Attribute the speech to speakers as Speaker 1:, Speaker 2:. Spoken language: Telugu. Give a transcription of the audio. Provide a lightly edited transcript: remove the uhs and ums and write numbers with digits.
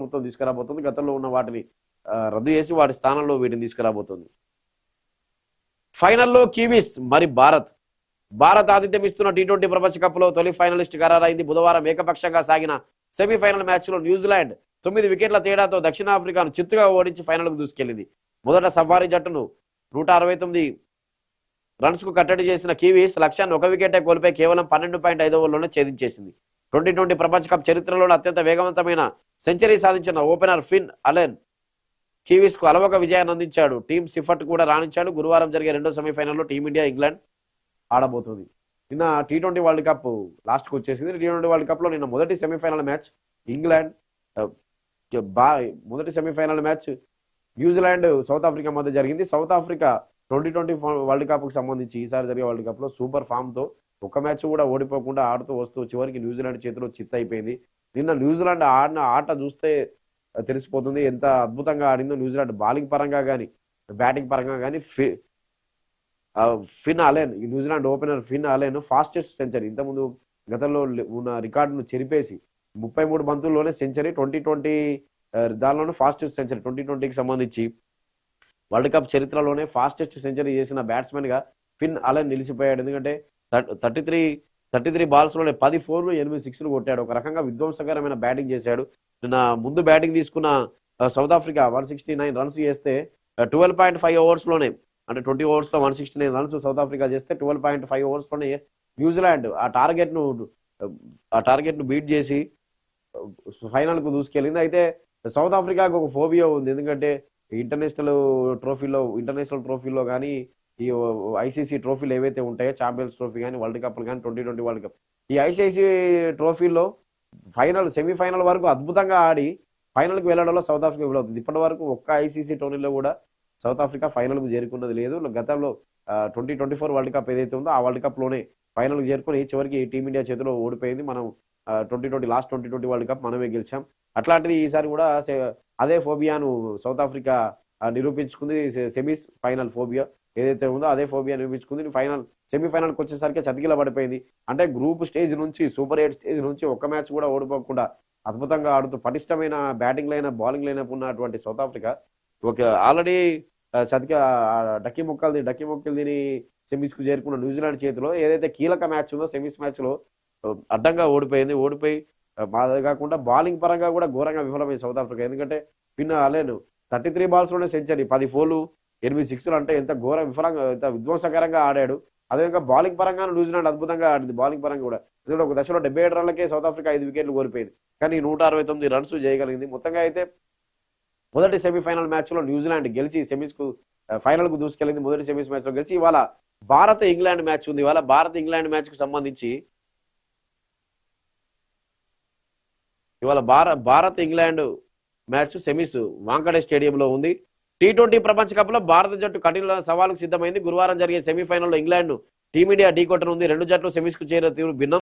Speaker 1: ప్రభుత్వం తీసుకురాబోతుంది. గతంలో ఉన్న వాటిని రద్దు చేసి వాటి స్థానంలో వీటిని తీసుకురాబోతుంది. ఫైనల్లో కివీస్ మరి భారత్ ఆతిథ్యం ఇస్తున్న టీ20 ప్రపంచ కప్ లో తొలి ఫైనలిస్ట్ ఖరారైంది. బుధవారం ఏకపక్షంగా సాగిన సెమీఫైనల్ మ్యాచ్ లో న్యూజిలాండ్ 9 వికెట్ల తేడాతో దక్షిణాఫ్రికాను చిత్తుగా ఓడించి ఫైనల్ కు దూసుకెళ్లింది. మొదట సఫారీ జట్టును 169 రన్స్ కు కట్టడి చేసిన కివీస్ లక్ష్యాన్ని 1 వికెటే కోల్పోయి కేవలం 12.5 ఓవర్లోనే ఛేదించేసింది. 2020 ప్రపంచ కప్ చరిత్రలోనే అత్యంత వేగవంతమైన సెంచరీ సాధించిన ఓపెనర్ ఫిన్ అలెన్ కివీస్ కు అలవక విజయాన్ని అందించాడు. టీం సిఫట్ కూడా రాణించాడు. గురువారం జరిగే రెండో సెమీఫైనల్లో టీమిండియా ఇంగ్లాండ్ ఆడబోతుంది. నిన్న టీ20 వరల్డ్ కప్ లాస్ట్కి వచ్చేసింది. టీ20 వరల్డ్ కప్ లో నిన్న మొదటి సెమీఫైనల్ మ్యాచ్ ఇంగ్లాండ్ మొదటి semifinal match New Zealand south Africa మధ్య జరిగింది. సౌత్ ఆఫ్రికా 2020 వరల్డ్ కప్ కు సంబంధించి ఈసారి జరిగే వరల్డ్ కప్ లో సూపర్ ఫామ్ తో ఒక మ్యాచ్ కూడా ఓడిపోకుండా ఆడుతూ వస్తూ చివరికి న్యూజిలాండ్ చేతిలో చిత్త అయిపోయింది. నిన్న న్యూజిలాండ్ ఆడిన ఆట చూస్తే తెలిసిపోతుంది ఎంత అద్భుతంగా ఆడిందో. న్యూజిలాండ్ బౌలింగ్ పరంగా కానీ బ్యాటింగ్ పరంగా కానీ Finn Allen, New Zealand opener Finn Allen fastest century, ఇంతకుముందు గతంలో ఉన్న రికార్డును చెరిపేసి 33 బంతుల్లోనే సెంచరీ, 2020 దానిలోనే ఫాస్టెస్ట్ సెంచరీ. 2020కి సంబంధించి వరల్డ్ కప్ చరిత్రలోనే ఫాస్టెస్ట్ సెంచరీ చేసిన బ్యాట్స్మెన్ గా ఫిన్ అలెన్ నిలిచిపోయాడు. ఎందుకంటే 33 బాల్స్లోనే 10 4లు 8 6లు కొట్టాడు. ఒక రకంగా విధ్వంసకరమైన బ్యాటింగ్ చేశాడు. నిన్న ముందు బ్యాటింగ్ తీసుకున్న సౌత్ ఆఫ్రికా 169 రన్స్ చేస్తే 12.5 ఓవర్స్లోనే, అంటే 20 ఓవర్స్లో 169 రన్స్ సౌత్ ఆఫ్రికా చేస్తే 12.5 ఓవర్స్లోనే న్యూజిలాండ్ ఆ టార్గెట్ను బీట్ చేసి ఫైనల్కు దూసుకెళ్ళింది. అయితే సౌత్ ఆఫ్రికాకు ఒక ఫోబియా ఉంది. ఎందుకంటే ఇంటర్నేషనల్ ట్రోఫీలో కానీ ఈ ఐసీసీ ట్రోఫీలు ఏవైతే ఉంటాయో, ఛాంపియన్స్ ట్రోఫీ కానీ వరల్డ్ కప్లు కానీ 2020 వరల్డ్ కప్, ఈ ఐసీసీ ట్రోఫీలో సెమీఫైనల్ వరకు అద్భుతంగా ఆడి ఫైనల్కి వెళ్ళడంలో సౌత్ ఆఫ్రికా విలువవుతుంది. ఇప్పటి వరకు ఒక్క ఐసీసీ టోర్నీలో కూడా సౌత్ ఆఫ్రికా ఫైనల్కు చేరుకున్నది లేదు. గతంలో 2024 వరల్డ్ కప్ ఏదైతే ఉందో ఆ వరల్డ్ కప్లోనే ఫైనల్కి చేరుకుని చివరికి టీమిండియా చేతిలో ఓడిపోయింది. మనం 2020 వరల్డ్ కప్ మనమే గెలిచాం. అట్లాంటిది ఈసారి కూడా అదే ఫోబియాను సౌత్ ఆఫ్రికా నిరూపించుకుంది. సెమీస్ ఫైనల్ ఫోబియా ఏదైతే ఉందో అదే ఫోబియా నిరూపించుకుంది. సెమీఫైనల్కి వచ్చేసరికి చతికిల పడిపోయింది. అంటే గ్రూప్ స్టేజ్ నుంచి సూపర్ 8 స్టేజ్ నుంచి ఒక్క మ్యాచ్ కూడా ఓడిపోకుండా అద్భుతంగా ఆడుతూ పటిష్టమైన బ్యాటింగ్ లైనప్, బౌలింగ్ లైనప్ ఉన్నటువంటి సౌత్ ఆఫ్రికా ఆల్రెడీ డక్కి మొక్కలు దీని సెమీస్ కు చేరుకున్న న్యూజిలాండ్ చేతిలో ఏదైతే కీలక మ్యాచ్ ఉందో సెమీస్ మ్యాచ్ లో అడ్డంగా ఓడిపోయి మాదే కాకుండా బౌలింగ్ పరంగా కూడా ఘోరంగా విఫలమైంది సౌత్ ఆఫ్రికా. ఎందుకంటే ఫిన్ అలెన్ 33 బాల్స్లోనే సెంచరీ, 10 4లు 8 6లు, అంటే ఎంత ఎంత విధ్వంసకరంగా ఆడాడు. అదేవిధంగా బౌలింగ్ పరంగా న్యూజిలాండ్ అద్భుతంగా ఆడింది. బౌలింగ్ పరంగా కూడా ఎందుకంటే ఒక దశలో 77 రన్లకే సౌత్ ఆఫ్రికా 5 వికెట్లు కోల్పోయింది. కానీ 169 రన్స్ చేయగలిగింది. మొత్తంగా అయితే మొదటి సెమీఫైనల్ మ్యాచ్ లో న్యూజిలాండ్ గెలిచి ఫైనల్ కు దూసుకెళ్ళింది. మొదటి సెమీస్ మ్యాచ్ లో గెలిచి ఇవాళ భారత్ ఇంగ్లాండ్ మ్యాచ్ ఉంది. ఇవాళ భారత్ ఇంగ్లాండ్ మ్యాచ్ కు సంబంధించి Bharat England match semis Wankhede స్టేడియంలో ఉంది. టీ20 ప్రపంచ కప్ లో భారత జట్టు కఠిన సవాలుకు సిద్ధమైంది. గురువారం జరిగే సెమీఫైనల్లో ఇంగ్లాండ్ టీమిండియా ఢీ కొట్టనుంది. రెండు జట్లు సెమీస్ కు చేరే తీరు భిన్నం.